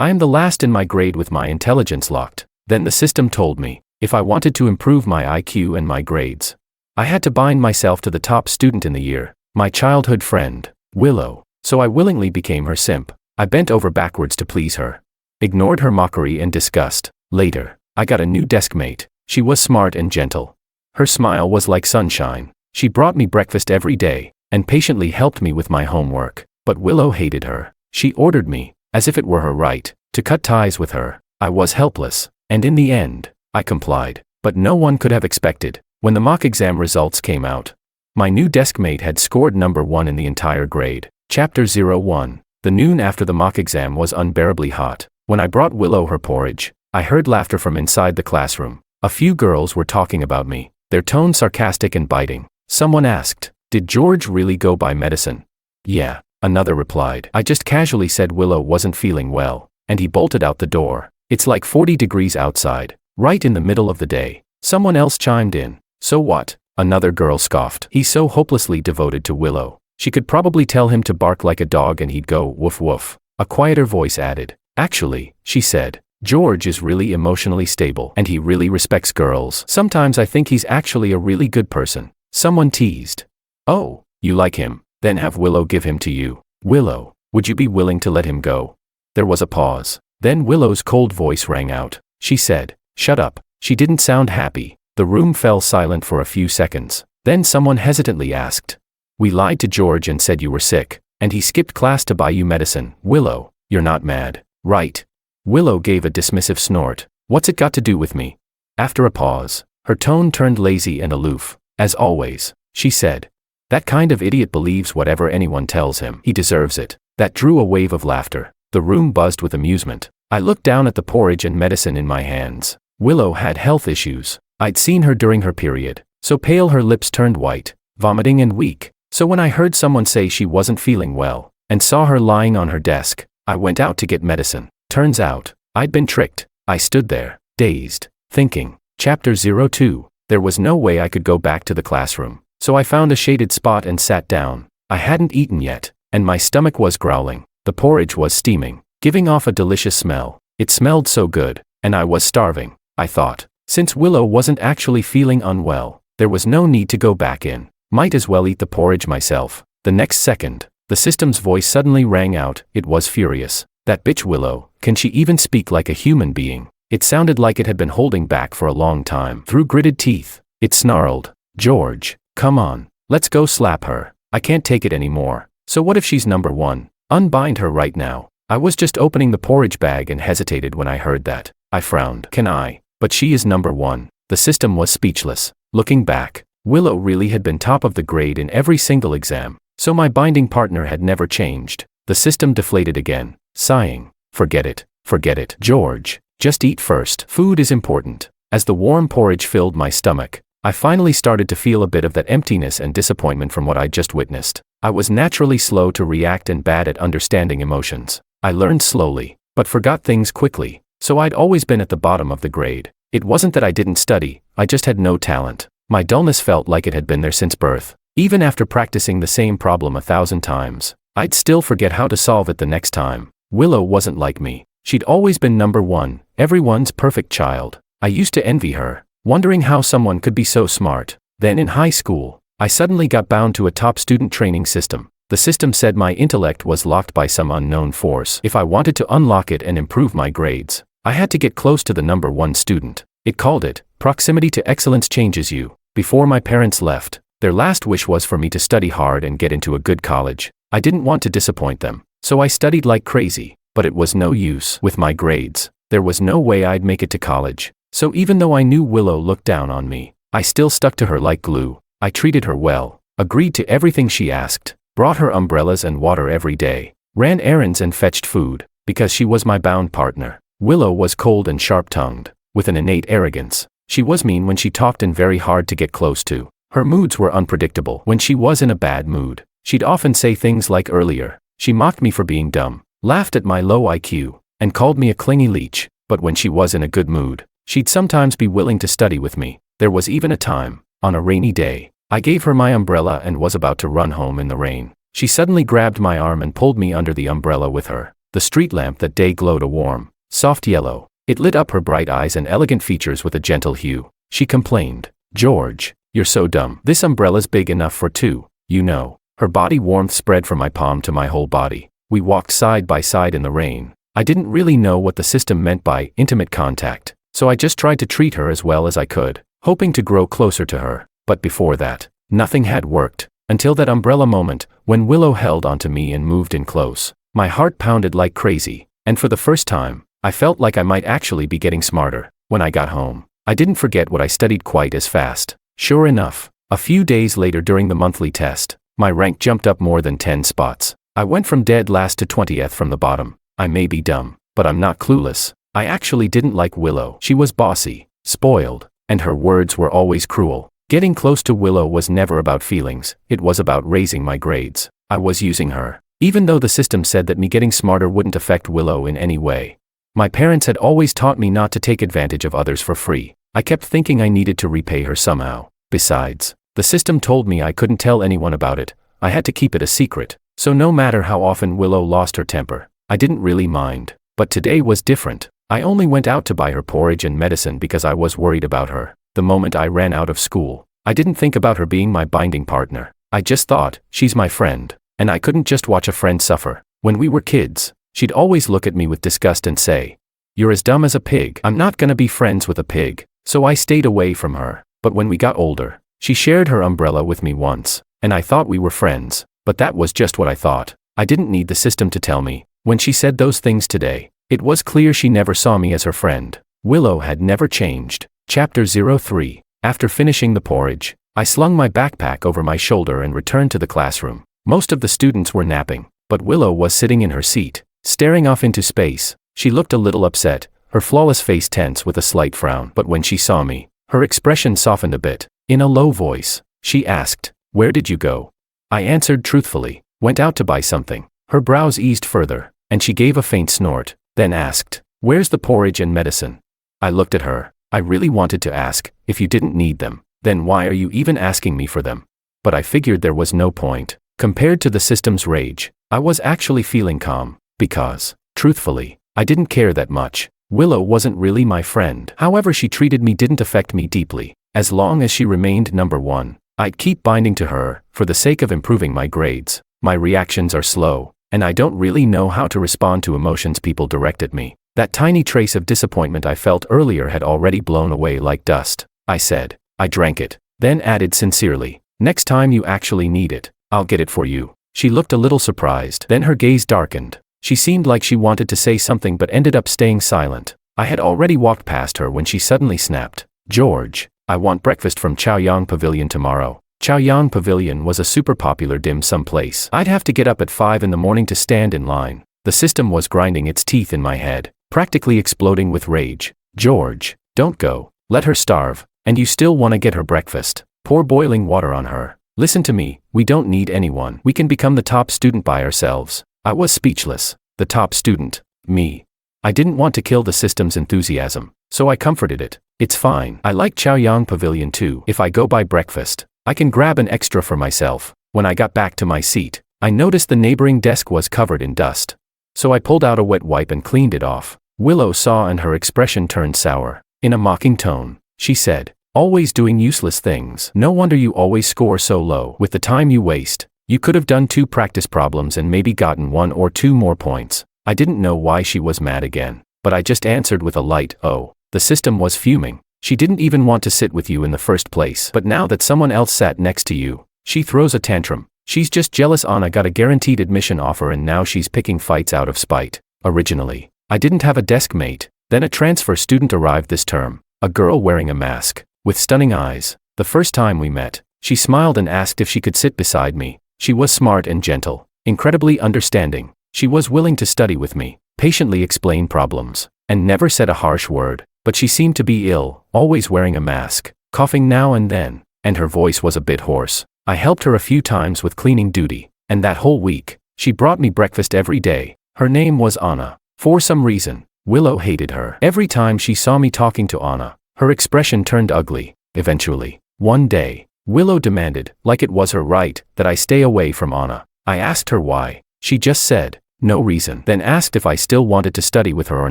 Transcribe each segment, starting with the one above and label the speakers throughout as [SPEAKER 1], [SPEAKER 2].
[SPEAKER 1] I am the last in my grade with my intelligence locked. Then the system told me, if I wanted to improve my IQ and my grades, I had to bind myself to the top student in the year, my childhood friend, Willow. So I willingly became her simp. I bent over backwards to please her. Ignored her mockery and disgust. Later, I got a new deskmate. She was smart and gentle. Her smile was like sunshine. She brought me breakfast every day, and patiently helped me with my homework. But Willow hated her. She ordered me, as if it were her right, to cut ties with her. I was helpless, and in the end, I complied. But no one could have expected, when the mock exam results came out, my new deskmate had scored number 1 in the entire grade. Chapter 01. The noon after the mock exam was unbearably hot. When I brought Willow her porridge, I heard laughter from inside the classroom. A few girls were talking about me, their tone sarcastic and biting. Someone asked, "Did George really go buy medicine?" "Yeah," another replied. "I just casually said Willow wasn't feeling well, and he bolted out the door. It's like 40 degrees outside, right in the middle of the day." Someone else chimed in, "So what?" Another girl scoffed. "He's so hopelessly devoted to Willow. She could probably tell him to bark like a dog and he'd go woof woof." A quieter voice added, "Actually," she said, "George is really emotionally stable and he really respects girls. Sometimes I think he's actually a really good person." Someone teased, "Oh, you like him? Then have Willow give him to you." "Willow, would you be willing to let him go?" There was a pause. Then Willow's cold voice rang out. She said, "Shut up." She didn't sound happy. The room fell silent for a few seconds. Then someone hesitantly asked, "We lied to George and said you were sick, and he skipped class to buy you medicine. Willow, you're not mad, right?" Willow gave a dismissive snort. "What's it got to do with me?" After a pause, her tone turned lazy and aloof. "As always," she said. "That kind of idiot believes whatever anyone tells him. He deserves it." That drew a wave of laughter. The room buzzed with amusement. I looked down at the porridge and medicine in my hands. Willow had health issues. I'd seen her during her period, so pale her lips turned white, vomiting and weak. So when I heard someone say she wasn't feeling well, and saw her lying on her desk, I went out to get medicine. Turns out, I'd been tricked. I stood there, dazed, thinking. Chapter 02. There was no way I could go back to the classroom, so I found a shaded spot and sat down. I hadn't eaten yet, and my stomach was growling. The porridge was steaming, giving off a delicious smell. It smelled so good, and I was starving. I thought, since Willow wasn't actually feeling unwell, there was no need to go back in. Might as well eat the porridge myself. The next second, the system's voice suddenly rang out. It was furious. "That bitch Willow, can she even speak like a human being?" It sounded like it had been holding back for a long time. Through gritted teeth, it snarled, "George, come on, let's go slap her. I can't take it anymore. So what if she's number 1? Unbind her right now." I was just opening the porridge bag and hesitated when I heard that. I frowned. "Can I?" "But she is number 1. The system was speechless. Looking back, Willow really had been top of the grade in every single exam, so my binding partner had never changed. The system deflated again, sighing, forget it, George, just eat first. Food is important." As the warm porridge filled my stomach, I finally started to feel a bit of that emptiness and disappointment from what I'd just witnessed. I was naturally slow to react and bad at understanding emotions. I learned slowly, but forgot things quickly, so I'd always been at the bottom of the grade. It wasn't that I didn't study, I just had no talent. My dullness felt like it had been there since birth. Even after practicing the same problem 1,000 times, I'd still forget how to solve it the next time. Willow wasn't like me. She'd always been number 1, everyone's perfect child. I used to envy her, wondering how someone could be so smart. Then in high school, I suddenly got bound to a top student training system. The system said my intellect was locked by some unknown force. If I wanted to unlock it and improve my grades, I had to get close to the number 1 student. It called it, "Proximity to excellence changes you." Before my parents left, their last wish was for me to study hard and get into a good college. I didn't want to disappoint them, so I studied like crazy, but it was no use. With my grades, there was no way I'd make it to college. So even though I knew Willow looked down on me, I still stuck to her like glue. I treated her well, agreed to everything she asked, brought her umbrellas and water every day, ran errands and fetched food, because she was my bound partner. Willow was cold and sharp-tongued, with an innate arrogance. She was mean when she talked and very hard to get close to. Her moods were unpredictable. When she was in a bad mood, she'd often say things like earlier. She mocked me for being dumb, laughed at my low IQ, and called me a clingy leech. But when she was in a good mood, she'd sometimes be willing to study with me. There was even a time, on a rainy day, I gave her my umbrella and was about to run home in the rain. She suddenly grabbed my arm and pulled me under the umbrella with her. The street lamp that day glowed a warm, soft yellow. It lit up her bright eyes and elegant features with a gentle hue. She complained, "George, you're so dumb. This umbrella's big enough for two, you know." Her body warmth spread from my palm to my whole body. We walked side by side in the rain. I didn't really know what the system meant by intimate contact, so I just tried to treat her as well as I could, hoping to grow closer to her. But before that, nothing had worked, until that umbrella moment, when Willow held onto me and moved in close. My heart pounded like crazy, and for the first time, I felt like I might actually be getting smarter. When I got home, I didn't forget what I studied quite as fast. Sure enough, a few days later during the monthly test, my rank jumped up more than 10 spots. I went from dead last to 20th from the bottom. I may be dumb, but I'm not clueless. I actually didn't like Willow. She was bossy, spoiled, and her words were always cruel. Getting close to Willow was never about feelings, it was about raising my grades. I was using her, even though the system said that me getting smarter wouldn't affect Willow in any way. My parents had always taught me not to take advantage of others for free. I kept thinking I needed to repay her somehow. Besides, the system told me I couldn't tell anyone about it. I had to keep it a secret. So no matter how often Willow lost her temper, I didn't really mind. But today was different. I only went out to buy her porridge and medicine because I was worried about her. The moment I ran out of school, I didn't think about her being my binding partner. I just thought, she's my friend, and I couldn't just watch a friend suffer. When we were kids, she'd always look at me with disgust and say, "You're as dumb as a pig. I'm not gonna be friends with a pig." So I stayed away from her. But when we got older, she shared her umbrella with me once, and I thought we were friends. But that was just what I thought. I didn't need the system to tell me. When she said those things today, it was clear she never saw me as her friend. Willow had never changed. Chapter 03. After finishing the porridge, I slung my backpack over my shoulder and returned to the classroom. Most of the students were napping, but Willow was sitting in her seat, staring off into space. She looked a little upset, her flawless face tense with a slight frown. But when she saw me, her expression softened a bit. In a low voice, she asked, "Where did you go?" I answered truthfully, "Went out to buy something." Her brows eased further, and she gave a faint snort, then asked, "Where's the porridge and medicine?" I looked at her. I really wanted to ask, if you didn't need them, then why are you even asking me for them? But I figured there was no point. Compared to the system's rage, I was actually feeling calm, because, truthfully, I didn't care that much. Willow wasn't really my friend. However she treated me didn't affect me deeply. As long as she remained number one, I'd keep binding to her, for the sake of improving my grades. My reactions are slow, and I don't really know how to respond to emotions people direct at me. That tiny trace of disappointment I felt earlier had already blown away like dust. I said, "I drank it," then added sincerely, "Next time you actually need it, I'll get it for you." She looked a little surprised, then her gaze darkened. She seemed like she wanted to say something but ended up staying silent. I had already walked past her when she suddenly snapped, "George, I want breakfast from Chaoyang Pavilion tomorrow." Chaoyang Pavilion was a super popular dim sum place. I'd have to get up at 5 in the morning to stand in line. The system was grinding its teeth in my head, practically exploding with rage. "George, don't go. Let her starve. And you still want to get her breakfast. Pour boiling water on her. Listen to me, we don't need anyone. We can become the top student by ourselves." I was speechless. The top student? Me. I didn't want to kill the system's enthusiasm, so I comforted it. "It's fine. I like Chaoyang Pavilion too. If I go buy breakfast, I can grab an extra for myself." When I got back to my seat, I noticed the neighboring desk was covered in dust. So I pulled out a wet wipe and cleaned it off. Willow saw and her expression turned sour. In a mocking tone, she said, "Always doing useless things. No wonder you always score so low. With the time you waste, you could have done 2 practice problems and maybe gotten 1 or 2 more points." I didn't know why she was mad again, but I just answered with a light, "Oh." The system was fuming. She didn't even want to sit with you in the first place. But now that someone else sat next to you, she throws a tantrum. She's just jealous Anna got a guaranteed admission offer and now she's picking fights out of spite. Originally, I didn't have a deskmate. Then a transfer student arrived this term, a girl wearing a mask, with stunning eyes. The first time we met, she smiled and asked if she could sit beside me. She was smart and gentle, incredibly understanding. She was willing to study with me, patiently explain problems, and never said a harsh word. But she seemed to be ill, always wearing a mask, coughing now and then, and her voice was a bit hoarse. I helped her a few times with cleaning duty, and that whole week, she brought me breakfast every day. Her name was Anna. For some reason, Willow hated her. Every time she saw me talking to Anna, her expression turned ugly. Eventually, one day, Willow demanded, like it was her right, that I stay away from Anna. I asked her why. She just said, No reason. Then asked if I still wanted to study with her or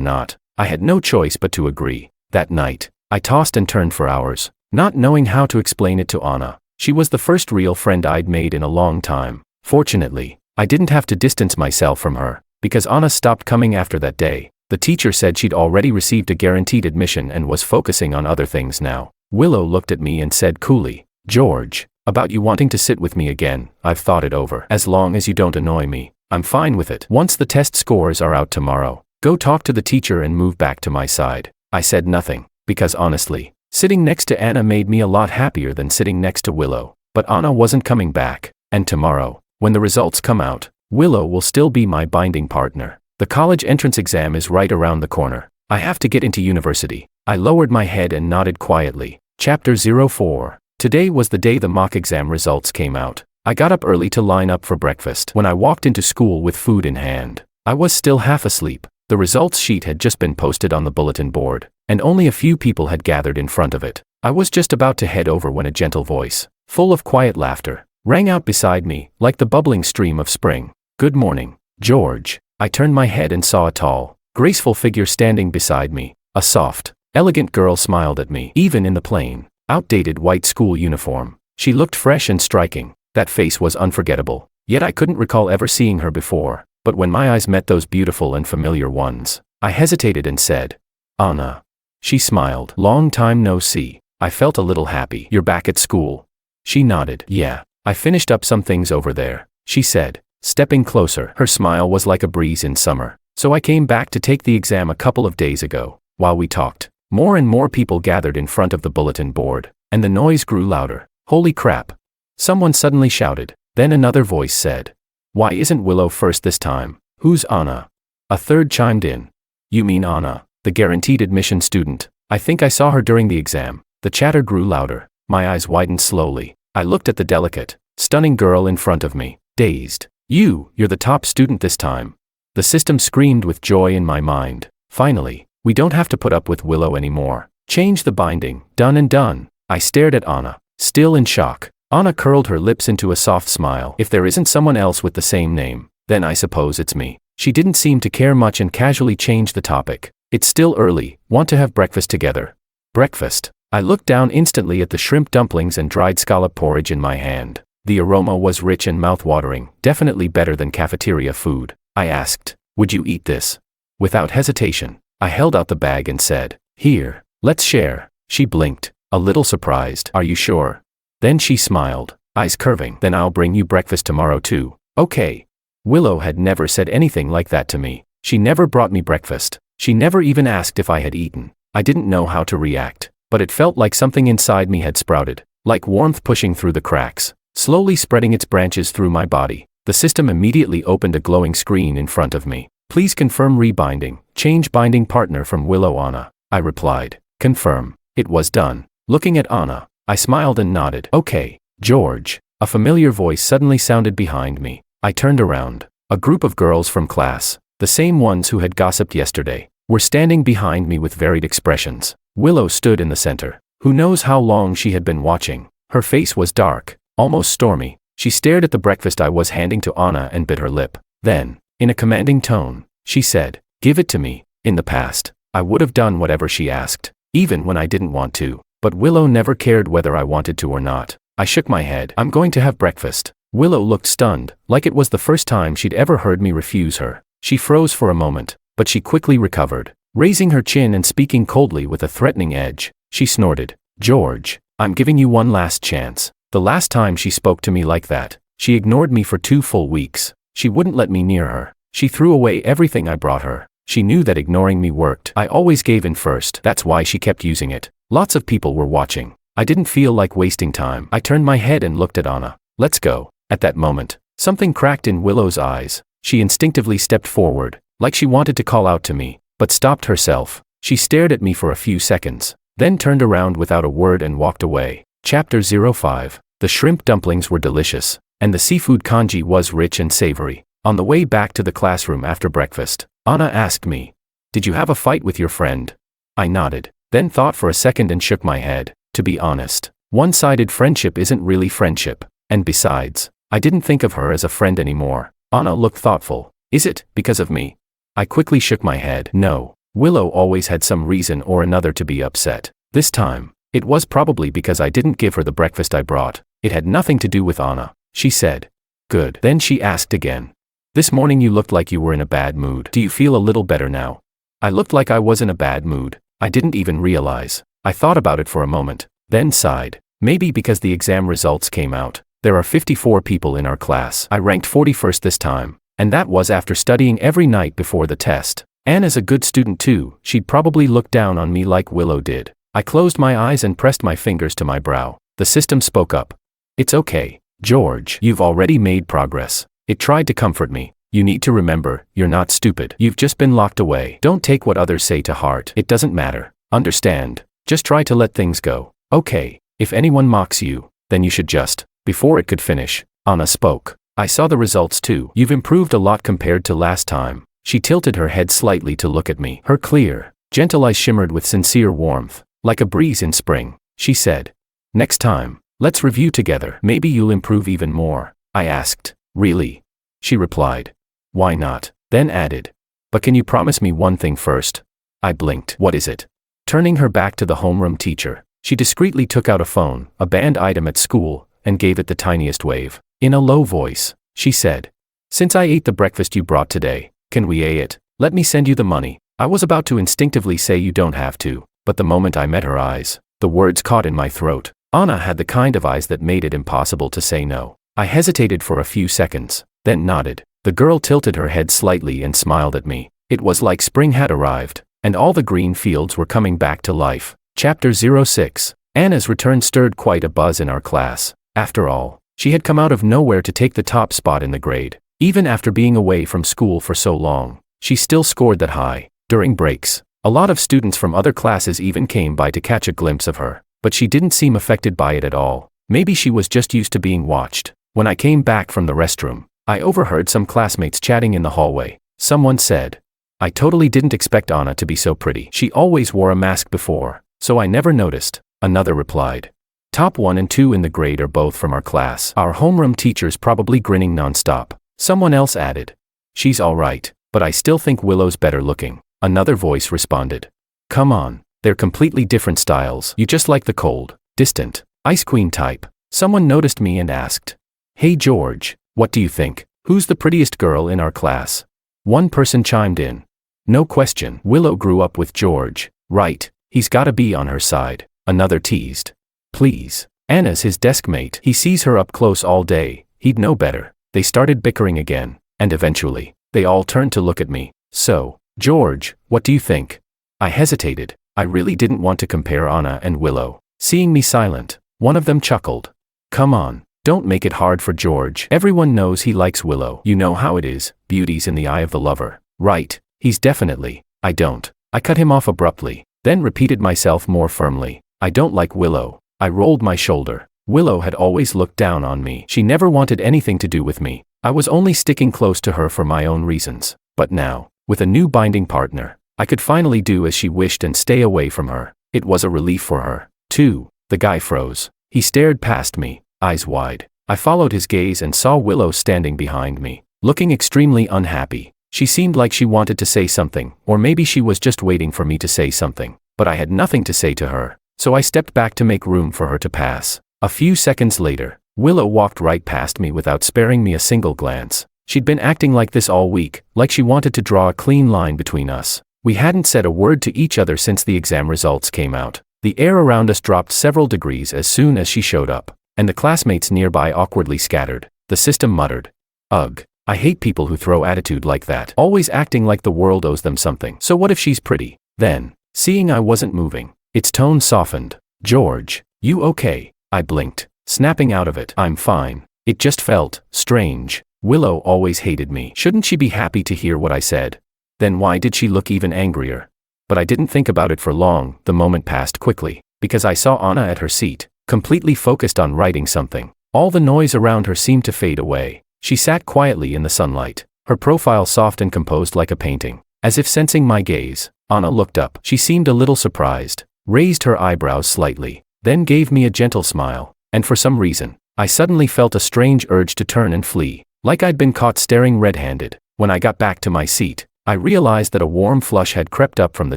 [SPEAKER 1] not. I had no choice but to agree. That night, I tossed and turned for hours, not knowing how to explain it to Anna. She was the first real friend I'd made in a long time. Fortunately, I didn't have to distance myself from her, because Anna stopped coming after that day. The teacher said she'd already received a guaranteed admission and was focusing on other things now. Willow looked at me and said coolly, "George, about you wanting to sit with me again, I've thought it over. As long as you don't annoy me, I'm fine with it. Once the test scores are out tomorrow, go talk to the teacher and move back to my side." I said nothing, because honestly, sitting next to Anna made me a lot happier than sitting next to Willow. But Anna wasn't coming back, and tomorrow, when the results come out, Willow will still be my binding partner. The college entrance exam is right around the corner. I have to get into university. I lowered my head and nodded quietly. Chapter 04. Today was the day the mock exam results came out. I got up early to line up for breakfast. When I walked into school with food in hand, I was still half asleep. The results sheet had just been posted on the bulletin board, and only a few people had gathered in front of it. I was just about to head over when a gentle voice, full of quiet laughter, rang out beside me, like the bubbling stream of spring. "Good morning, George." I turned my head and saw a tall, graceful figure standing beside me. A soft, elegant girl smiled at me, even in the plain, outdated white school uniform. She looked fresh and striking. That face was unforgettable, yet I couldn't recall ever seeing her before. But when my eyes met those beautiful and familiar ones, I hesitated and said, "Anna." She smiled. "Long time no see." I felt a little happy. "You're back at school?" She nodded. "Yeah, I finished up some things over there," she said, stepping closer. Her smile was like a breeze in summer. "So I came back to take the exam a couple of days ago." While we talked, more and more people gathered in front of the bulletin board, and the noise grew louder. "Holy crap!" someone suddenly shouted. Then another voice said, "Why isn't Willow first this time? Who's Anna?" A third chimed in. "You mean Anna, the guaranteed admission student? I think I saw her during the exam." The chatter grew louder. My eyes widened slowly. I looked at the delicate, stunning girl in front of me, dazed. You're the top student this time." The system screamed with joy in my mind. Finally, we don't have to put up with Willow anymore. Change the binding. Done and done. I stared at Anna, still in shock. Anna curled her lips into a soft smile. "If there isn't someone else with the same name, then I suppose it's me." She didn't seem to care much and casually changed the topic. "It's still early. Want to have breakfast together?" Breakfast? I looked down instantly at the shrimp dumplings and dried scallop porridge in my hand. The aroma was rich and mouth-watering, definitely better than cafeteria food. I asked, "Would you eat this?" Without hesitation, I held out the bag and said, "Here, let's share." She blinked, a little surprised. "Are you sure?" Then she smiled, eyes curving. "Then I'll bring you breakfast tomorrow too." "Okay." Willow had never said anything like that to me. She never brought me breakfast. She never even asked if I had eaten. I didn't know how to react, but it felt like something inside me had sprouted, like warmth pushing through the cracks, slowly spreading its branches through my body. The system immediately opened a glowing screen in front of me. "Please confirm rebinding. Change binding partner from Willow Anna." I replied. "Confirm." It was done. Looking at Anna, I smiled and nodded. "Okay, George." A familiar voice suddenly sounded behind me. I turned around. A group of girls from class, the same ones who had gossiped yesterday, were standing behind me with varied expressions. Willow stood in the center. Who knows how long she had been watching. Her face was dark, almost stormy. She stared at the breakfast I was handing to Anna and bit her lip. Then, in a commanding tone, she said, "Give it to me." In the past, I would have done whatever she asked, even when I didn't want to. But Willow never cared whether I wanted to or not. I shook my head. "I'm going to have breakfast." Willow looked stunned, like it was the first time she'd ever heard me refuse her. She froze for a moment, but she quickly recovered. Raising her chin and speaking coldly with a threatening edge, she snorted, "George, I'm giving you one last chance." The last time she spoke to me like that, she ignored me for 2 full weeks. She wouldn't let me near her. She threw away everything I brought her. She knew that ignoring me worked. I always gave in first. That's why she kept using it. Lots of people were watching. I didn't feel like wasting time. I turned my head and looked at Anna. "Let's go." At that moment, something cracked in Willow's eyes. She instinctively stepped forward, like she wanted to call out to me, but stopped herself. She stared at me for a few seconds, then turned around without a word and walked away. Chapter 05. The shrimp dumplings were delicious, and the seafood congee was rich and savory. On the way back to the classroom after breakfast, Anna asked me, "Did you have a fight with your friend?" I nodded, then thought for a second and shook my head. To be honest, one-sided friendship isn't really friendship, and besides, I didn't think of her as a friend anymore. Anna looked thoughtful. Is it because of me? I quickly shook my head. No. Willow always had some reason or another to be upset. This time, it was probably because I didn't give her the breakfast I brought. It had nothing to do with Anna, she said. Good. Then she asked again. This morning you looked like you were in a bad mood. Do you feel a little better now? I looked like I was in a bad mood. I didn't even realize. I thought about it for a moment, then sighed. Maybe because the exam results came out. There are 54 people in our class. I ranked 41st this time, and that was after studying every night before the test. Anna's a good student too. She'd probably look down on me like Willow did. I closed my eyes and pressed my fingers to my brow. The system spoke up. It's okay, George. You've already made progress. It tried to comfort me. You need to remember, you're not stupid. You've just been locked away. Don't take what others say to heart. It doesn't matter. Understand? Just try to let things go. Okay, if anyone mocks you, then you should just. Before it could finish, Anna spoke. I saw the results too. You've improved a lot compared to last time. She tilted her head slightly to look at me. Her clear, gentle eyes shimmered with sincere warmth. Like a breeze in spring, she said. Next time, let's review together. Maybe you'll improve even more. I asked. Really? She replied. Why not? Then added. But can you promise me one thing first? I blinked. What is it? Turning her back to the homeroom teacher, she discreetly took out a phone, a banned item at school, and gave it the tiniest wave. In a low voice, she said. Since I ate the breakfast you brought today, can we it? Let me send you the money. I was about to instinctively say you don't have to, but the moment I met her eyes, the words caught in my throat. Anna had the kind of eyes that made it impossible to say no. I hesitated for a few seconds, then nodded. The girl tilted her head slightly and smiled at me. It was like spring had arrived, and all the green fields were coming back to life. Chapter 06. Anna's return stirred quite a buzz in our class. After all, she had come out of nowhere to take the top spot in the grade. Even after being away from school for so long, she still scored that high. During breaks, a lot of students from other classes even came by to catch a glimpse of her, but she didn't seem affected by it at all. Maybe she was just used to being watched. When I came back from the restroom, I overheard some classmates chatting in the hallway. Someone said, I totally didn't expect Anna to be so pretty. She always wore a mask before, so I never noticed. Another replied. Top 1 and 2 in the grade are both from our class. Our homeroom teacher's probably grinning nonstop. Someone else added. She's alright, but I still think Willow's better looking. Another voice responded. Come on, they're completely different styles. You just like the cold, distant, ice queen type. Someone noticed me and asked. Hey George, what do you think? Who's the prettiest girl in our class? One person chimed in. No question. Willow grew up with George. Right, he's gotta be on her side. Another teased. Please. Anna's his deskmate. He sees her up close all day. He'd know better. They started bickering again, and eventually, they all turned to look at me. So, George, what do you think? I hesitated. I really didn't want to compare Anna and Willow. Seeing me silent, one of them chuckled. Come on, don't make it hard for George. Everyone knows he likes Willow. You know how it is, beauty's in the eye of the lover. Right, he's definitely. I don't. I cut him off abruptly, then repeated myself more firmly. I don't like Willow. I rolled my shoulder. Willow had always looked down on me. She never wanted anything to do with me. I was only sticking close to her for my own reasons. But now, with a new binding partner, I could finally do as she wished and stay away from her. It was a relief for her, too. The guy froze. He stared past me, eyes wide. I followed his gaze and saw Willow standing behind me, looking extremely unhappy. She seemed like she wanted to say something, or maybe she was just waiting for me to say something. But I had nothing to say to her, so I stepped back to make room for her to pass. A few seconds later, Willow walked right past me without sparing me a single glance. She'd been acting like this all week, like she wanted to draw a clean line between us. We hadn't said a word to each other since the exam results came out. The air around us dropped several degrees as soon as she showed up, and the classmates nearby awkwardly scattered. The system muttered. Ugh, I hate people who throw attitude like that, always acting like the world owes them something. So what if she's pretty? Then, seeing I wasn't moving, its tone softened. George, you okay? I blinked, snapping out of it. I'm fine. It just felt strange. Willow always hated me. Shouldn't she be happy to hear what I said? Then why did she look even angrier? But I didn't think about it for long. The moment passed quickly, because I saw Anna at her seat, completely focused on writing something. All the noise around her seemed to fade away. She sat quietly in the sunlight, her profile soft and composed like a painting. As if sensing my gaze, Anna looked up. She seemed a little surprised, raised her eyebrows slightly, then gave me a gentle smile, and for some reason, I suddenly felt a strange urge to turn and flee, like I'd been caught staring red-handed. When I got back to my seat, I realized that a warm flush had crept up from the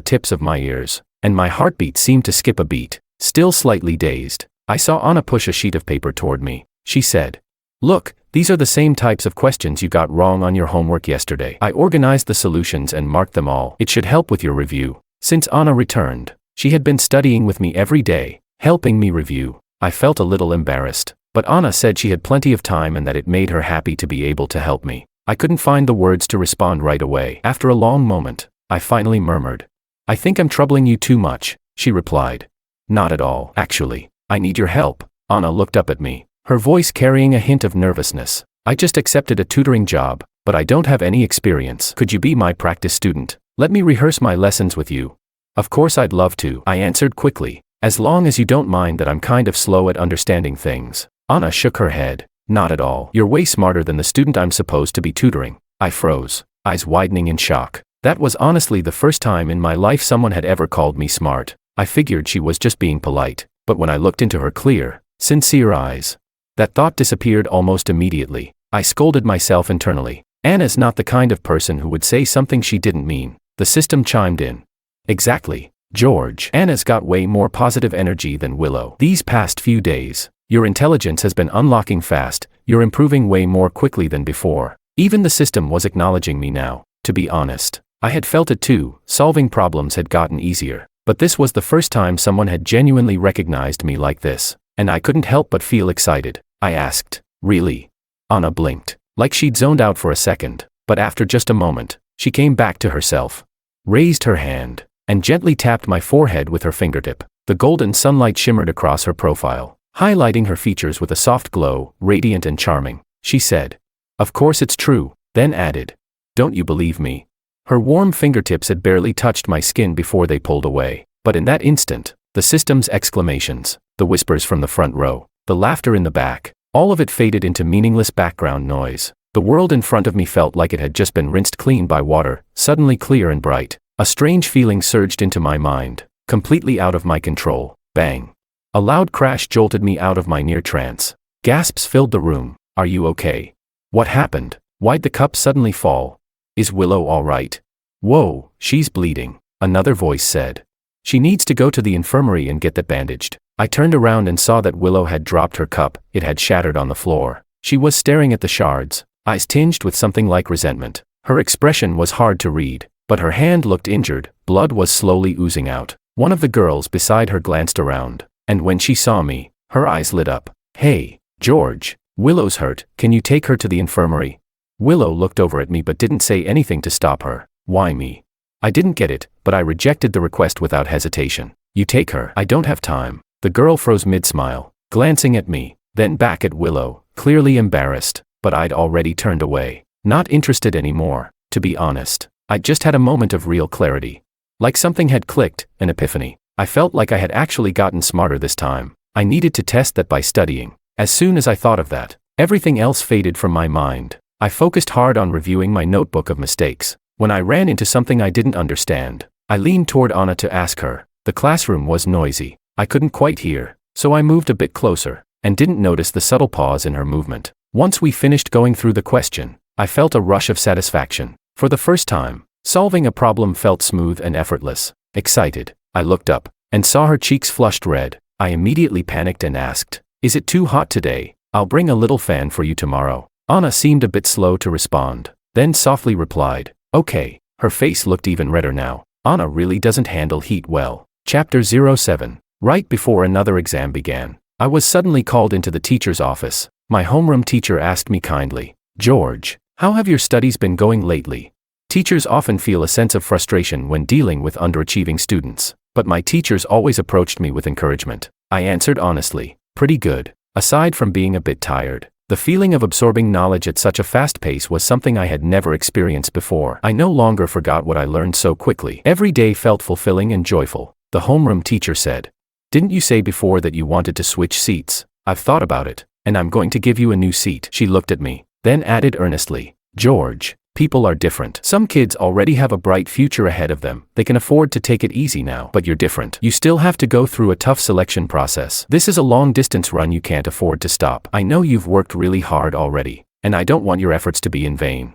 [SPEAKER 1] tips of my ears, and my heartbeat seemed to skip a beat. Still slightly dazed, I saw Anna push a sheet of paper toward me. She said, "Look, these are the same types of questions you got wrong on your homework yesterday." I organized the solutions and marked them all. "It should help with your review." Since Anna returned, she had been studying with me every day, helping me review. I felt a little embarrassed, but Anna said she had plenty of time and that it made her happy to be able to help me. I couldn't find the words to respond right away. After a long moment, I finally murmured, "I think I'm troubling you too much," she replied. "Not at all, actually. I need your help." Anna looked up at me, her voice carrying a hint of nervousness. "I just accepted a tutoring job, but I don't have any experience. Could you be my practice student? Let me rehearse my lessons with you." "Of course I'd love to," I answered quickly, "as long as you don't mind that I'm kind of slow at understanding things." Anna shook her head. "Not at all. You're way smarter than the student I'm supposed to be tutoring." I froze, eyes widening in shock. That was honestly the first time in my life someone had ever called me smart. I figured she was just being polite, but when I looked into her clear, sincere eyes, that thought disappeared almost immediately. I scolded myself internally. Anna's not the kind of person who would say something she didn't mean. The system chimed in. "Exactly, George. Anna's got way more positive energy than Willow. These past few days, your intelligence has been unlocking fast, you're improving way more quickly than before." Even the system was acknowledging me now. To be honest, I had felt it too. Solving problems had gotten easier. But this was the first time someone had genuinely recognized me like this, and I couldn't help but feel excited. I asked, "Really?" Anna blinked, like she'd zoned out for a second, but after just a moment, she came back to herself, raised her hand, and gently tapped my forehead with her fingertip. The golden sunlight shimmered across her profile, highlighting her features with a soft glow, radiant and charming. She said, "Of course it's true," then added, "Don't you believe me?" Her warm fingertips had barely touched my skin before they pulled away, but in that instant, the system's exclamations, the whispers from the front row, the laughter in the back, all of it faded into meaningless background noise. The world in front of me felt like it had just been rinsed clean by water, suddenly clear and bright. A strange feeling surged into my mind, completely out of my control. Bang! A loud crash jolted me out of my near trance. Gasps filled the room. "Are you okay? What happened? Why'd the cup suddenly fall? Is Willow all right?" "Whoa, she's bleeding," another voice said. "She needs to go to the infirmary and get that bandaged." I turned around and saw that Willow had dropped her cup. It had shattered on the floor. She was staring at the shards, eyes tinged with something like resentment. Her expression was hard to read, but her hand looked injured. Blood was slowly oozing out. One of the girls beside her glanced around, and when she saw me, her eyes lit up. "Hey, George, Willow's hurt. Can you take her to the infirmary?" Willow looked over at me but didn't say anything to stop her. "Why me?" I didn't get it, but I rejected the request without hesitation. "You take her." "I don't have time." The girl froze mid-smile, glancing at me, then back at Willow, clearly embarrassed, but I'd already turned away. Not interested anymore, to be honest. I'd just had a moment of real clarity. Like something had clicked, an epiphany. I felt like I had actually gotten smarter this time. I needed to test that by studying. As soon as I thought of that, everything else faded from my mind. I focused hard on reviewing my notebook of mistakes. When I ran into something I didn't understand, I leaned toward Anna to ask her. The classroom was noisy. I couldn't quite hear, so I moved a bit closer, and didn't notice the subtle pause in her movement. Once we finished going through the question, I felt a rush of satisfaction. For the first time, solving a problem felt smooth and effortless. Excited, I looked up, and saw her cheeks flushed red. I immediately panicked and asked, "Is it too hot today? I'll bring a little fan for you tomorrow." Anna seemed a bit slow to respond, then softly replied, "Okay." Her face looked even redder now. Anna really doesn't handle heat well. Chapter 07. Right before another exam began, I was suddenly called into the teacher's office. My homeroom teacher asked me kindly, "George, how have your studies been going lately?" Teachers often feel a sense of frustration when dealing with underachieving students, but my teachers always approached me with encouragement. I answered honestly, "Pretty good. Aside from being a bit tired." The feeling of absorbing knowledge at such a fast pace was something I had never experienced before. I no longer forgot what I learned so quickly. Every day felt fulfilling and joyful. The homeroom teacher said, "Didn't you say before that you wanted to switch seats?" "I've thought about it, and I'm going to give you a new seat." She looked at me, then added earnestly, "George, people are different. Some kids already have a bright future ahead of them. They can afford to take it easy now, but you're different. You still have to go through a tough selection process. This is a long-distance run you can't afford to stop. I know you've worked really hard already, and I don't want your efforts to be in vain."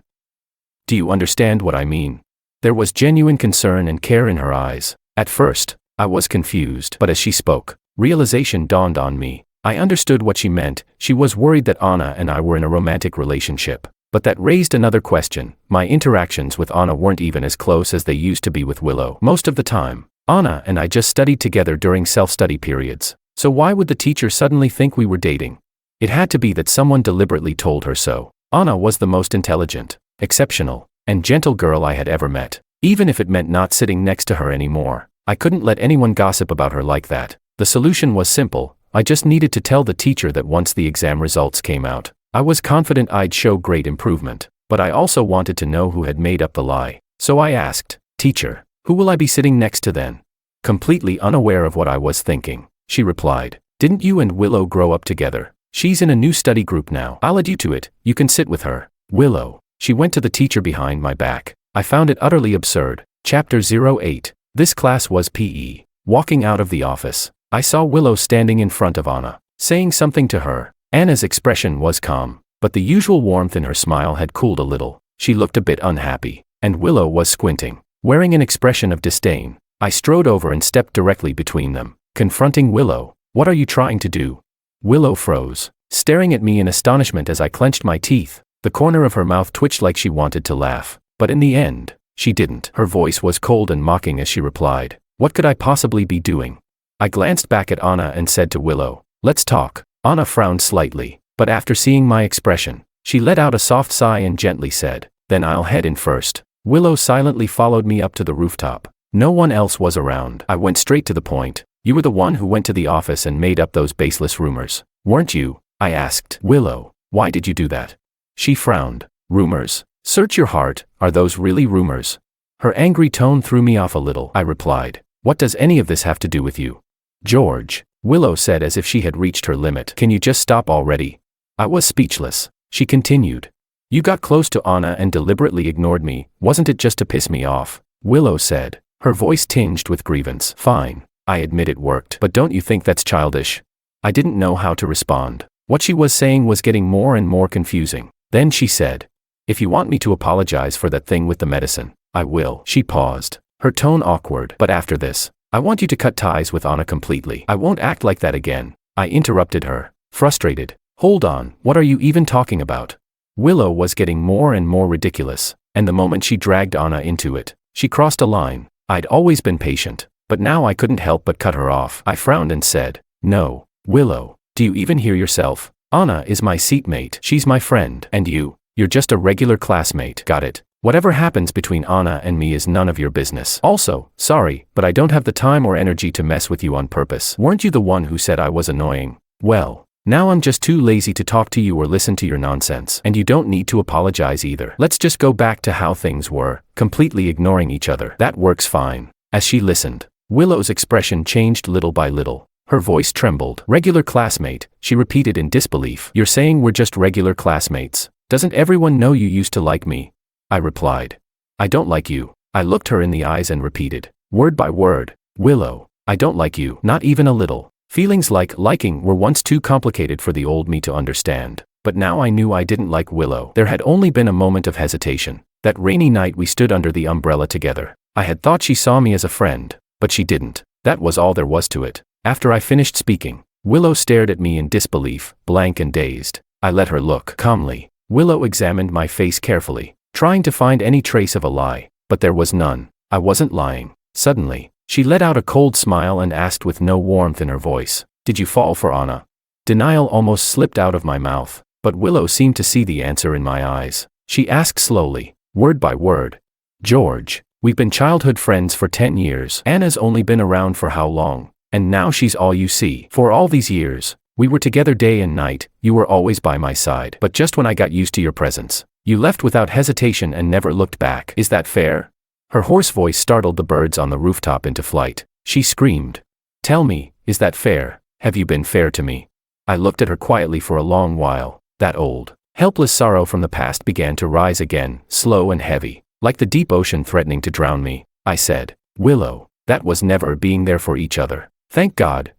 [SPEAKER 1] Do you understand what I mean? There was genuine concern and care in her eyes. At first, I was confused, but as she spoke, realization dawned on me. I understood what she meant. She was worried that Anna and I were in a romantic relationship. But that raised another question. My interactions with Anna weren't even as close as they used to be with Willow. Most of the time, Anna and I just studied together during self-study periods. So why would the teacher suddenly think we were dating? It had to be that someone deliberately told her so. Anna was the most intelligent, exceptional, and gentle girl I had ever met. Even if it meant not sitting next to her anymore, I couldn't let anyone gossip about her like that. The solution was simple. I just needed to tell the teacher that once the exam results came out, I was confident I'd show great improvement. But I also wanted to know who had made up the lie. So I asked, "Teacher, who will I be sitting next to then?" Completely unaware of what I was thinking, she replied, "Didn't you and Willow grow up together? She's in a new study group now. I'll add you to it. You can sit with her." Willow. She went to the teacher behind my back. I found it utterly absurd. Chapter 08. This class was PE. Walking out of the office, I saw Willow standing in front of Anna, saying something to her. Anna's expression was calm, but the usual warmth in her smile had cooled a little. She looked a bit unhappy, and Willow was squinting, wearing an expression of disdain. I strode over and stepped directly between them, confronting Willow. "What are you trying to do?" Willow froze, staring at me in astonishment as I clenched my teeth. The corner of her mouth twitched like she wanted to laugh, but in the end, she didn't. Her voice was cold and mocking as she replied, "What could I possibly be doing?" I glanced back at Anna and said to Willow, "Let's talk." Anna frowned slightly, but after seeing my expression, she let out a soft sigh and gently said, "Then I'll head in first." Willow silently followed me up to the rooftop. No one else was around. I went straight to the point. "You were the one who went to the office and made up those baseless rumors, weren't you?" I asked. "Willow, why did you do that?" She frowned. "Rumors? Search your heart, are those really rumors?" Her angry tone threw me off a little. I replied, "What does any of this have to do with you?" "George," Willow said as if she had reached her limit. "Can you just stop already?" I was speechless. She continued, "You got close to Anna and deliberately ignored me, wasn't it just to piss me off?" Willow said, her voice tinged with grievance. "Fine, I admit it worked, but don't you think that's childish?" I didn't know how to respond. What she was saying was getting more and more confusing. Then she said, "If you want me to apologize for that thing with the medicine, I will." She paused, her tone awkward. "But after this, I want you to cut ties with Anna completely." "I won't act like that again," I interrupted her, frustrated. "Hold on, what are you even talking about?" Willow was getting more and more ridiculous, and the moment she dragged Anna into it, she crossed a line. I'd always been patient, but now I couldn't help but cut her off. I frowned and said, "No, Willow, do you even hear yourself? Anna is my seatmate. She's my friend. And you're just a regular classmate. Got it? Whatever happens between Anna and me is none of your business. Also, sorry, but I don't have the time or energy to mess with you on purpose. Weren't you the one who said I was annoying? Well, now I'm just too lazy to talk to you or listen to your nonsense. And you don't need to apologize either. Let's just go back to how things were, completely ignoring each other. That works fine." As she listened, Willow's expression changed little by little. Her voice trembled. "Regular classmate," she repeated in disbelief. "You're saying we're just regular classmates? Doesn't everyone know you used to like me?" I replied, "I don't like you." I looked her in the eyes and repeated, word by word, "Willow, I don't like you, not even a little." Feelings like liking were once too complicated for the old me to understand, but now I knew I didn't like Willow. There had only been a moment of hesitation. That rainy night we stood under the umbrella together. I had thought she saw me as a friend, but she didn't. That was all there was to it. After I finished speaking, Willow stared at me in disbelief, blank and dazed. I let her look calmly. Willow examined my face carefully, trying to find any trace of a lie, but there was none. I wasn't lying. Suddenly, she let out a cold smile and asked with no warmth in her voice, "Did you fall for Anna?" Denial almost slipped out of my mouth, but Willow seemed to see the answer in my eyes. She asked slowly, word by word, "George, we've been childhood friends for 10 years. Anna's only been around for how long? And now she's all you see. For all these years, we were together day and night, you were always by my side. But just when I got used to your presence, you left without hesitation and never looked back. Is that fair?" Her hoarse voice startled the birds on the rooftop into flight. She screamed, "Tell me, is that fair? Have you been fair to me?" I looked at her quietly for a long while. That old, helpless sorrow from the past began to rise again, slow and heavy, like the deep ocean threatening to drown me. I said, "Willow, that was never being there for each other. Thank God,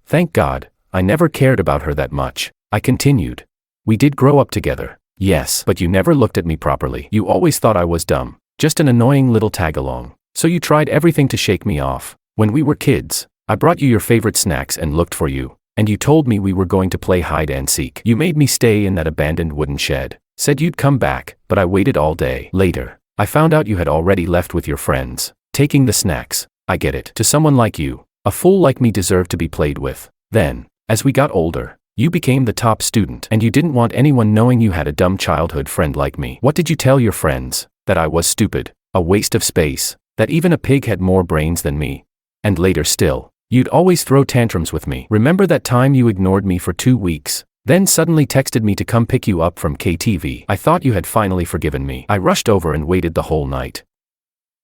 [SPEAKER 1] I never cared about her that much." I continued, "We did grow up together, yes, but you never looked at me properly. You always thought I was dumb. Just an annoying little tag-along. So you tried everything to shake me off. When we were kids, I brought you your favorite snacks and looked for you. And you told me we were going to play hide and seek. You made me stay in that abandoned wooden shed. Said you'd come back, but I waited all day. Later, I found out you had already left with your friends, taking the snacks. I get it. To someone like you, a fool like me deserved to be played with. Then, as we got older, you became the top student and you didn't want anyone knowing you had a dumb childhood friend like me. What did you tell your friends? That I was stupid, a waste of space, that even a pig had more brains than me. And later still, you'd always throw tantrums with me. Remember that time you ignored me for 2 weeks, then suddenly texted me to come pick you up from KTV? I thought you had finally forgiven me. I rushed over and waited the whole night.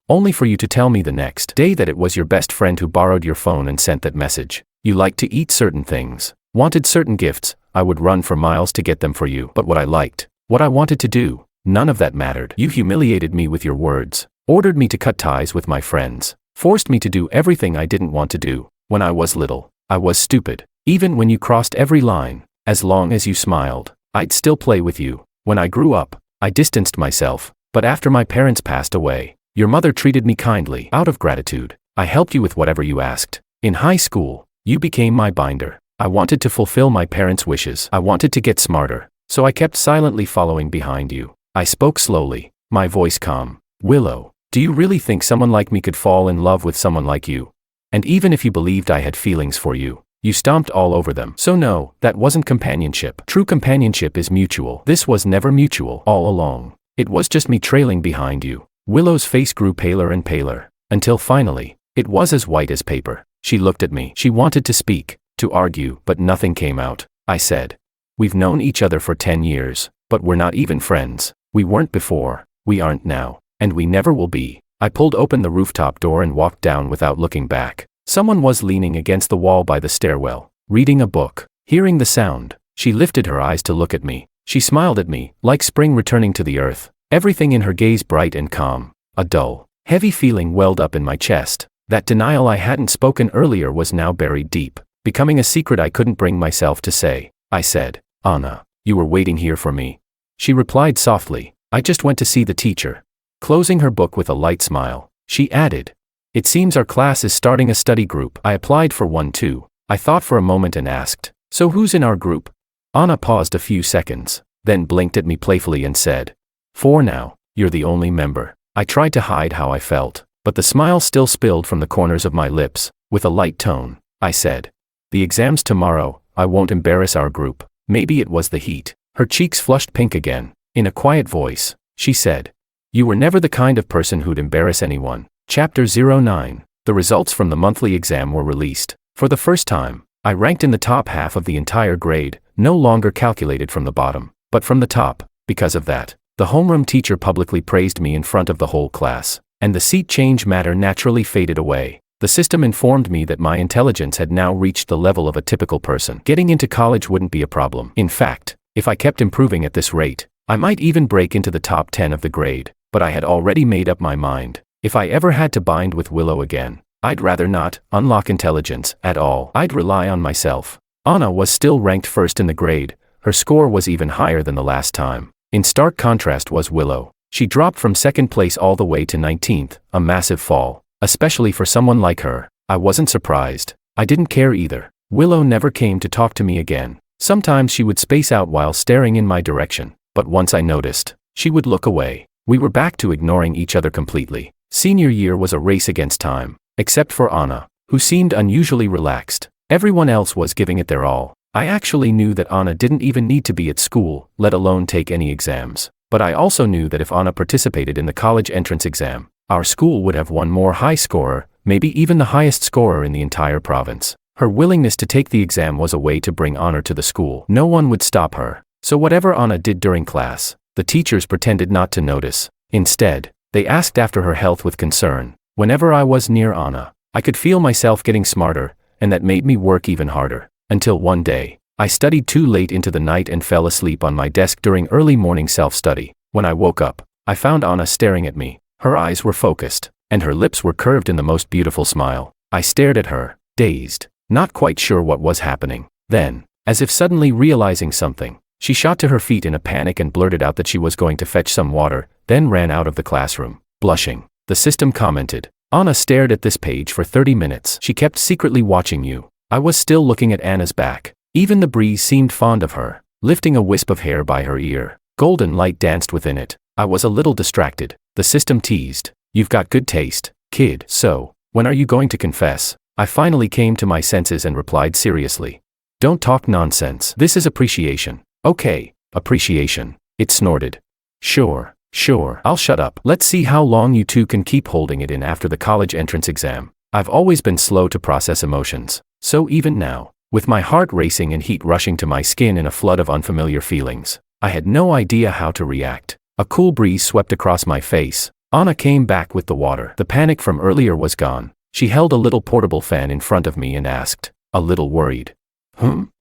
[SPEAKER 1] Only for you to tell me the next day that it was your best friend who borrowed your phone and sent that message. You liked to eat certain things, wanted certain gifts. I would run for miles to get them for you. But what I liked, what I wanted to do, none of that mattered. You humiliated me with your words, ordered me to cut ties with my friends, forced me to do everything I didn't want to do. When I was little, I was stupid. Even when you crossed every line, as long as you smiled, I'd still play with you. When I grew up, I distanced myself, but after my parents passed away, your mother treated me kindly. Out of gratitude, I helped you with whatever you asked. In high school, you became my binder. I wanted to fulfill my parents' wishes. I wanted to get smarter, so I kept silently following behind you. I spoke slowly, my voice calm. Willow, do you really think someone like me could fall in love with someone like you? And even if you believed I had feelings for you, you stomped all over them. So no, that wasn't companionship. True companionship is mutual. This was never mutual all along. It was just me trailing behind you. Willow's face grew paler and paler, until finally, it was as white as paper. She looked at me. She wanted to speak, to argue, but nothing came out. I said, we've known each other for 10 years, but we're not even friends. We weren't before, we aren't now, and we never will be. I pulled open the rooftop door and walked down without looking back. Someone was leaning against the wall by the stairwell, reading a book. Hearing the sound, she lifted her eyes to look at me. She smiled at me, like spring returning to the earth, everything in her gaze bright and calm. A dull, heavy feeling welled up in my chest. That denial I hadn't spoken earlier was now buried deep, becoming a secret I couldn't bring myself to say. I said, Anna, you were waiting here for me. She replied softly, I just went to see the teacher. Closing her book with a light smile, she added, it seems our class is starting a study group. I applied for one too. I thought for a moment and asked, so who's in our group? Anna paused a few seconds, then blinked at me playfully and said, for now, you're the only member. I tried to hide how I felt, but the smile still spilled from the corners of my lips. With a light tone, I said, the exam's tomorrow. I won't embarrass our group. Maybe it was the heat. Her cheeks flushed pink again. In a quiet voice, she said, you were never the kind of person who'd embarrass anyone. Chapter 09. The results from the monthly exam were released. For the first time, I ranked in the top half of the entire grade, no longer calculated from the bottom, but from the top. Because of that, the homeroom teacher publicly praised me in front of the whole class, and the seat change matter naturally faded away. The system informed me that my intelligence had now reached the level of a typical person. Getting into college wouldn't be a problem. In fact, if I kept improving at this rate, I might even break into the top 10 of the grade. But I had already made up my mind. If I ever had to bind with Willow again, I'd rather not unlock intelligence at all. I'd rely on myself. Anna was still ranked first in the grade. Her score was even higher than the last time. In stark contrast was Willow. She dropped from second place all the way to 19th, a massive fall, especially for someone like her. I wasn't surprised. I didn't care either. Willow never came to talk to me again. Sometimes she would space out while staring in my direction, but once I noticed, she would look away. We were back to ignoring each other completely. Senior year was a race against time, except for Anna, who seemed unusually relaxed. Everyone else was giving it their all. I actually knew that Anna didn't even need to be at school, let alone take any exams. But I also knew that if Anna participated in the college entrance exam, our school would have one more high scorer, maybe even the highest scorer in the entire province. Her willingness to take the exam was a way to bring honor to the school. No one would stop her. So whatever Anna did during class, the teachers pretended not to notice. Instead, they asked after her health with concern. Whenever I was near Anna, I could feel myself getting smarter, and that made me work even harder. Until one day, I studied too late into the night and fell asleep on my desk during early morning self-study. When I woke up, I found Anna staring at me. Her eyes were focused, and her lips were curved in the most beautiful smile. I stared at her, dazed, not quite sure what was happening. Then, as if suddenly realizing something, she shot to her feet in a panic and blurted out that she was going to fetch some water, then ran out of the classroom. Blushing, the system commented. Anna stared at this page for 30 minutes. She kept secretly watching you. I was still looking at Anna's back. Even the breeze seemed fond of her, lifting a wisp of hair by her ear. Golden light danced within it. I was a little distracted. The system teased. You've got good taste, kid. So, when are you going to confess? I finally came to my senses and replied seriously. Don't talk nonsense. This is appreciation. Okay, appreciation. It snorted. Sure, I'll shut up. Let's see how long you two can keep holding it in after the college entrance exam. I've always been slow to process emotions, so even now, with my heart racing and heat rushing to my skin in a flood of unfamiliar feelings, I had no idea how to react. A cool breeze swept across my face. Anna came back with the water. The panic from earlier was gone. She held a little portable fan in front of me and asked, a little worried.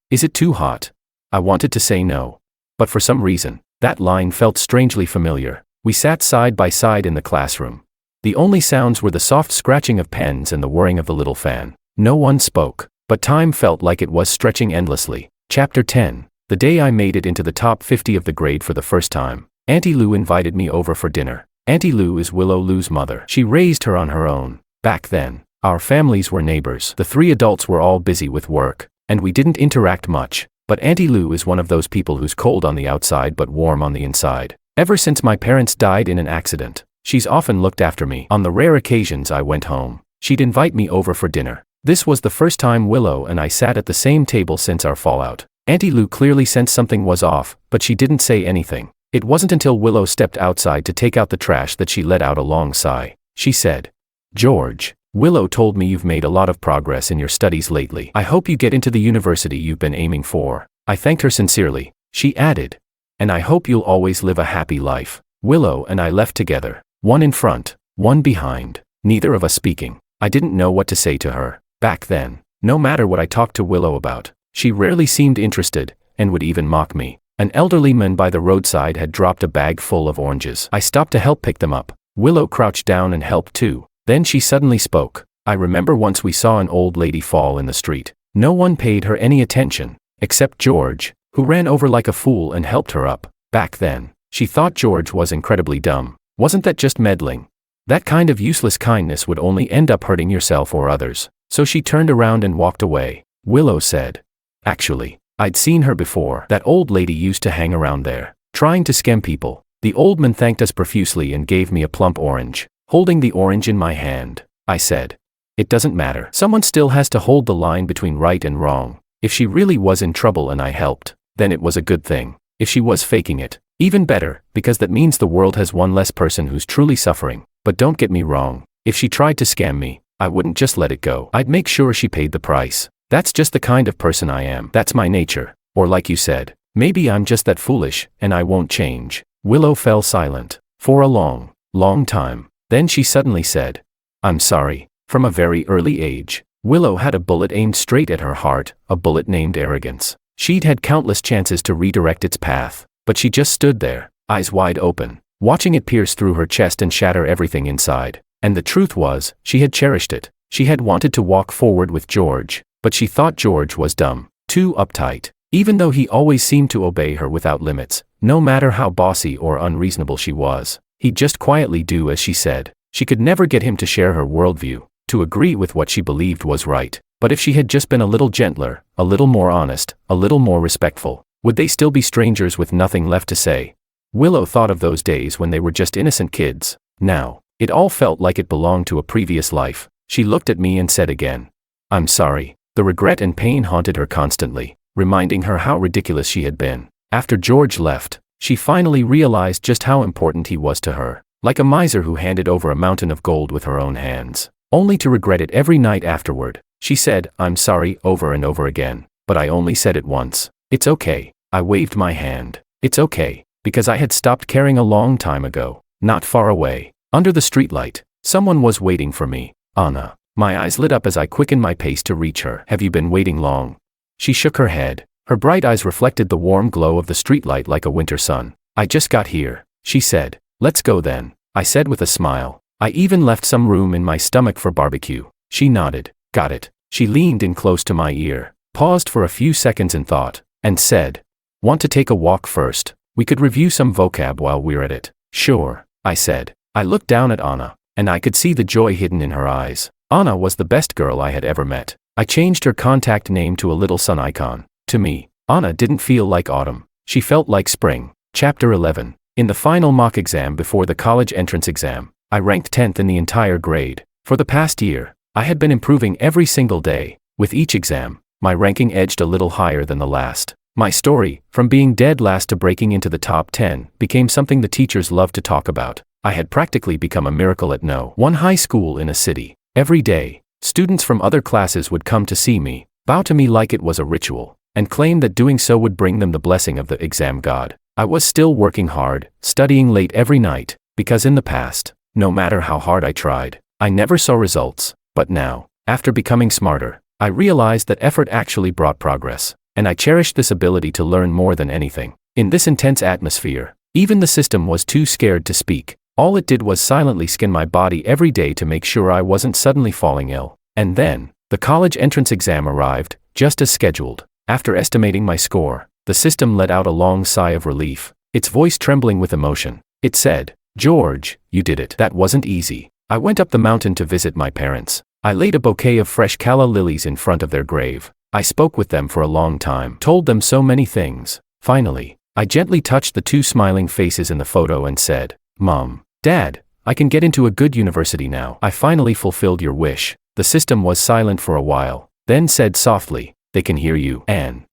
[SPEAKER 1] Is it too hot? I wanted to say no. But for some reason, that line felt strangely familiar. We sat side by side in the classroom. The only sounds were the soft scratching of pens and the whirring of the little fan. No one spoke, but time felt like it was stretching endlessly. Chapter 10. The day I made it into the top 50 of the grade for the first time, Auntie Lou invited me over for dinner. Auntie Lou is Willow Lou's mother. She raised her on her own. Back then, our families were neighbors. The three adults were all busy with work, and we didn't interact much. But Auntie Lou is one of those people who's cold on the outside but warm on the inside. Ever since my parents died in an accident, she's often looked after me. On the rare occasions I went home, she'd invite me over for dinner. This was the first time Willow and I sat at the same table since our fallout. Auntie Lou clearly sensed something was off, but she didn't say anything. It wasn't until Willow stepped outside to take out the trash that she let out a long sigh. She said, George, Willow told me you've made a lot of progress in your studies lately. I hope you get into the university you've been aiming for. I thanked her sincerely. She added, and I hope you'll always live a happy life. Willow and I left together, one in front, one behind, neither of us speaking. I didn't know what to say to her. Back then, no matter what I talked to Willow about, she rarely seemed interested, and would even mock me. An elderly man by the roadside had dropped a bag full of oranges. I stopped to help pick them up. Willow crouched down and helped too. Then she suddenly spoke. I remember once we saw an old lady fall in the street. No one paid her any attention, except George, who ran over like a fool and helped her up. Back then, she thought George was incredibly dumb. Wasn't that just meddling? That kind of useless kindness would only end up hurting yourself or others. So she turned around and walked away. Willow said. Actually, I'd seen her before. That old lady used to hang around there, trying to scam people. The old man thanked us profusely and gave me a plump orange. Holding the orange in my hand, I said, it doesn't matter. Someone still has to hold the line between right and wrong. If she really was in trouble and I helped, then it was a good thing. If she was faking it, even better, because that means the world has one less person who's truly suffering. But don't get me wrong, if she tried to scam me, I wouldn't just let it go. I'd make sure she paid the price. That's just the kind of person I am. That's my nature. Or like you said, maybe I'm just that foolish, and I won't change. Willow fell silent for a long, long time. Then she suddenly said, I'm sorry. From a very early age, Willow had a bullet aimed straight at her heart, a bullet named arrogance. She'd had countless chances to redirect its path, but she just stood there, eyes wide open, watching it pierce through her chest and shatter everything inside. And the truth was, she had cherished it. She had wanted to walk forward with George, but she thought George was dumb, too uptight. Even though he always seemed to obey her without limits, no matter how bossy or unreasonable she was, he'd just quietly do as she said. She could never get him to share her worldview, to agree with what she believed was right. But if she had just been a little gentler, a little more honest, a little more respectful, would they still be strangers with nothing left to say? Willow thought of those days when they were just innocent kids. Now, it all felt like it belonged to a previous life. She looked at me and said again, I'm sorry. The regret and pain haunted her constantly, reminding her how ridiculous she had been. After George left, she finally realized just how important he was to her. Like a miser who handed over a mountain of gold with her own hands, only to regret it every night afterward. She said, I'm sorry, over and over again, but I only said it once. It's okay. I waved my hand. It's okay, because I had stopped caring a long time ago. Not far away, under the streetlight, someone was waiting for me. Anna. My eyes lit up as I quickened my pace to reach her. Have you been waiting long? She shook her head. Her bright eyes reflected the warm glow of the streetlight like a winter sun. I just got here, she said. Let's go then, I said with a smile. I even left some room in my stomach for barbecue. She nodded. Got it. She leaned in close to my ear, paused for a few seconds in thought, and said, Want to take a walk first? We could review some vocab while we're at it. Sure, I said. I looked down at Anna, and I could see the joy hidden in her eyes. Anna was the best girl I had ever met. I changed her contact name to a little sun icon. To me, Anna didn't feel like autumn. She felt like spring. Chapter 11. In the final mock exam before the college entrance exam, I ranked 10th in the entire grade. For the past year, I had been improving every single day. With each exam, my ranking edged a little higher than the last. My story, from being dead last to breaking into the top 10, became something the teachers loved to talk about. I had practically become a miracle at no one high school in a city. Every day, students from other classes would come to see me, bow to me like it was a ritual, and claim that doing so would bring them the blessing of the exam god. I was still working hard, studying late every night, because in the past, no matter how hard I tried, I never saw results. But now, after becoming smarter, I realized that effort actually brought progress, and I cherished this ability to learn more than anything. In this intense atmosphere, even the system was too scared to speak. All it did was silently scan my body every day to make sure I wasn't suddenly falling ill. And then, the college entrance exam arrived, just as scheduled. After estimating my score, the system let out a long sigh of relief, its voice trembling with emotion. It said, "George, you did it." That wasn't easy. I went up the mountain to visit my parents. I laid a bouquet of fresh calla lilies in front of their grave. I spoke with them for a long time, told them so many things. Finally, I gently touched the two smiling faces in the photo and said, "Mom, Dad, I can get into a good university now. I finally fulfilled your wish." The system was silent for a while, then said softly, "They can hear you, Anne.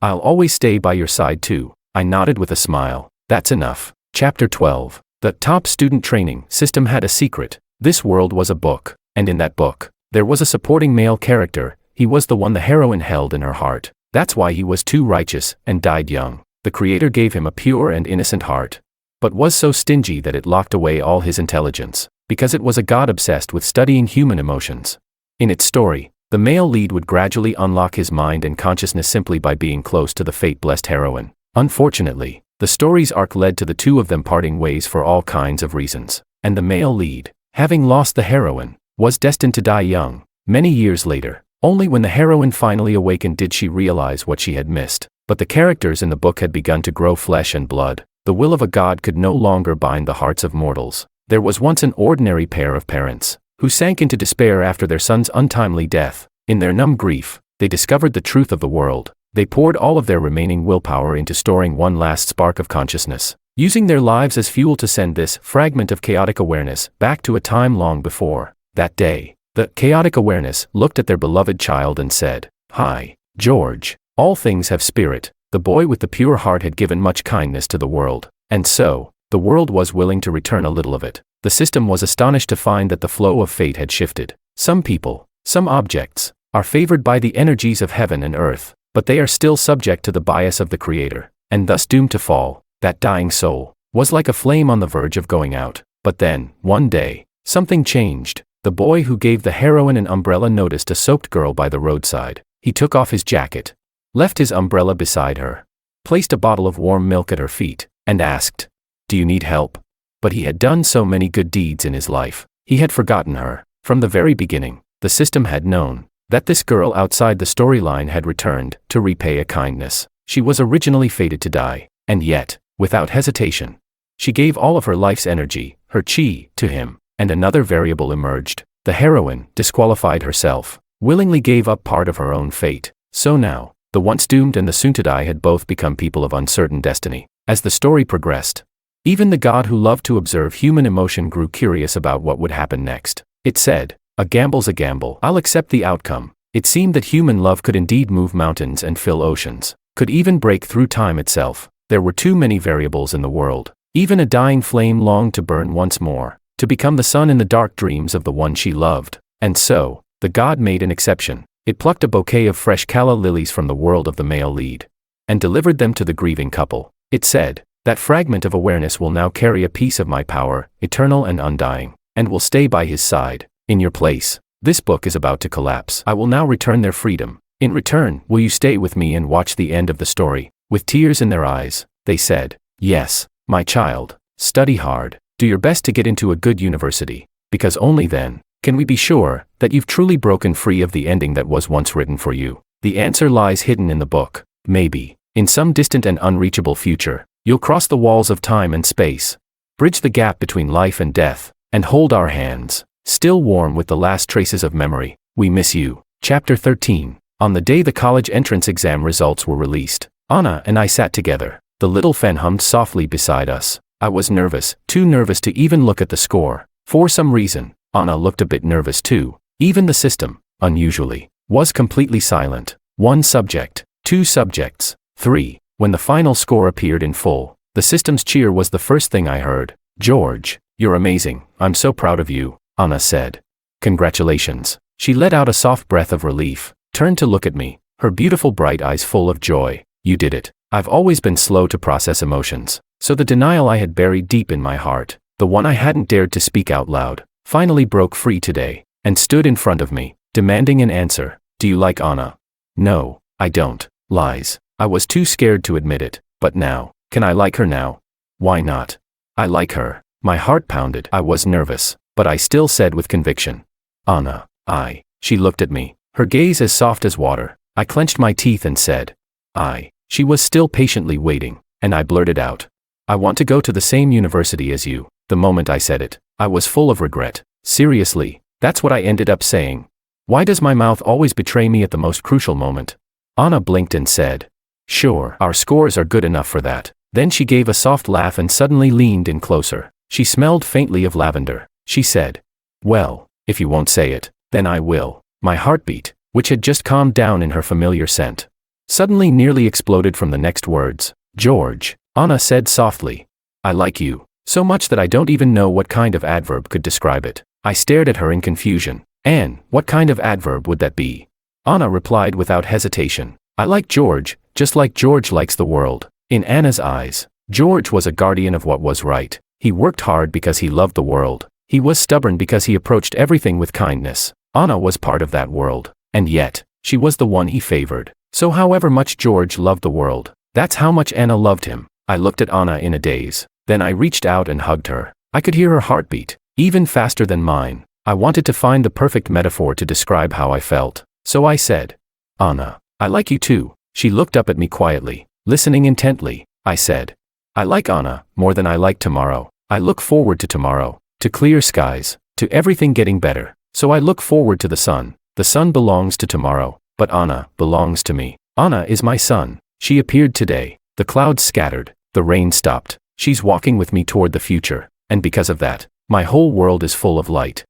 [SPEAKER 1] I'll always stay by your side too." I nodded with a smile. That's enough. Chapter 12. The top student training system had a secret. This world was a book, and in that book, there was a supporting male character. He was the one the heroine held in her heart. That's why he was too righteous and died young. The creator gave him a pure and innocent heart, but was so stingy that it locked away all his intelligence, because it was a god obsessed with studying human emotions. In its story, the male lead would gradually unlock his mind and consciousness simply by being close to the fate-blessed heroine. Unfortunately, the story's arc led to the two of them parting ways for all kinds of reasons, and the male lead, having lost the heroine, was destined to die young. Many years later, only when the heroine finally awakened did she realize what she had missed. But the characters in the book had begun to grow flesh and blood. The will of a god could no longer bind the hearts of mortals. There was once an ordinary pair of parents, who sank into despair after their son's untimely death. In their numb grief, they discovered the truth of the world. They poured all of their remaining willpower into storing one last spark of consciousness, using their lives as fuel to send this fragment of chaotic awareness back to a time long before. That day, the chaotic awareness looked at their beloved child and said, "Hi, George. All things have spirit." The boy with the pure heart had given much kindness to the world, and so, the world was willing to return a little of it. The system was astonished to find that the flow of fate had shifted. Some people, some objects, are favored by the energies of heaven and earth, but they are still subject to the bias of the Creator, and thus doomed to fall. That dying soul was like a flame on the verge of going out. But then, one day, something changed. The boy who gave the heroine an umbrella noticed a soaked girl by the roadside. He took off his jacket, left his umbrella beside her, placed a bottle of warm milk at her feet, and asked, "Do you need help?" But he had done so many good deeds in his life, he had forgotten her. From the very beginning, the system had known that this girl outside the storyline had returned to repay a kindness. She was originally fated to die, and yet, without hesitation, she gave all of her life's energy, her chi, to him, and another variable emerged. The heroine disqualified herself, willingly gave up part of her own fate. So now, the once doomed and the soon-to-die had both become people of uncertain destiny. As the story progressed, even the god who loved to observe human emotion grew curious about what would happen next. It said, "A gamble's a gamble. I'll accept the outcome." It seemed that human love could indeed move mountains and fill oceans, could even break through time itself. There were too many variables in the world. Even a dying flame longed to burn once more, to become the sun in the dark dreams of the one she loved. And so, the god made an exception. It plucked a bouquet of fresh calla lilies from the world of the male lead, and delivered them to the grieving couple. It said, "That fragment of awareness will now carry a piece of my power, eternal and undying, and will stay by his side. In your place, this book is about to collapse. I will now return their freedom. In return, will you stay with me and watch the end of the story?" With tears in their eyes, they said, "Yes, my child. Study hard. Do your best to get into a good university, because only then can we be sure that you've truly broken free of the ending that was once written for you." The answer lies hidden in the book. Maybe, in some distant and unreachable future, you'll cross the walls of time and space, bridge the gap between life and death, and hold our hands, still warm with the last traces of memory. We miss you. Chapter 13. On the day the college entrance exam results were released, Anna and I sat together. The little fan hummed softly beside us. I was nervous, too nervous to even look at the score. For some reason, Anna looked a bit nervous too. Even the system, unusually, was completely silent. 1 subject, 2 subjects, 3. When the final score appeared in full, the system's cheer was the first thing I heard. "George, you're amazing. I'm so proud of you," Anna said. "Congratulations." She let out a soft breath of relief, turned to look at me, her beautiful bright eyes full of joy. "You did it." I've always been slow to process emotions, so the denial I had buried deep in my heart, the one I hadn't dared to speak out loud, finally broke free today, and stood in front of me, demanding an answer. "Do you like Anna?" "No, I don't." Lies. I was too scared to admit it, but now, can I like her now? "Why not?" "I like her." My heart pounded. I was nervous, but I still said with conviction, "Anna, I." She looked at me, her gaze as soft as water. I clenched my teeth and said, "I." She was still patiently waiting, and I blurted out, "I want to go to the same university as you." The moment I said it, I was full of regret. Seriously, that's what I ended up saying. Why does my mouth always betray me at the most crucial moment? Anna blinked and said, "Sure, our scores are good enough for that." Then she gave a soft laugh and suddenly leaned in closer. She smelled faintly of lavender. She said, "Well, if you won't say it, then I will." My heartbeat, which had just calmed down in her familiar scent, suddenly nearly exploded from the next words. "George," Anna said softly, "I like you so much that I don't even know what kind of adverb could describe it." I stared at her in confusion. "Anne, what kind of adverb would that be?" Anna replied without hesitation, "I like George, just like George likes the world." In Anna's eyes, George was a guardian of what was right. He worked hard because he loved the world. He was stubborn because he approached everything with kindness. Anna was part of that world, and yet, she was the one he favored. So however much George loved the world, that's how much Anna loved him. I looked at Anna in a daze, then I reached out and hugged her. I could hear her heartbeat, even faster than mine. I wanted to find the perfect metaphor to describe how I felt. So I said, "Anna, I like you too." She looked up at me quietly, listening intently. I said, "I like Anna more than I like tomorrow. I look forward to tomorrow, to clear skies, to everything getting better. So I look forward to the sun. The sun belongs to tomorrow, but Anna belongs to me. Anna is my sun." She appeared today. The clouds scattered, the rain stopped. She's walking with me toward the future, and because of that, my whole world is full of light.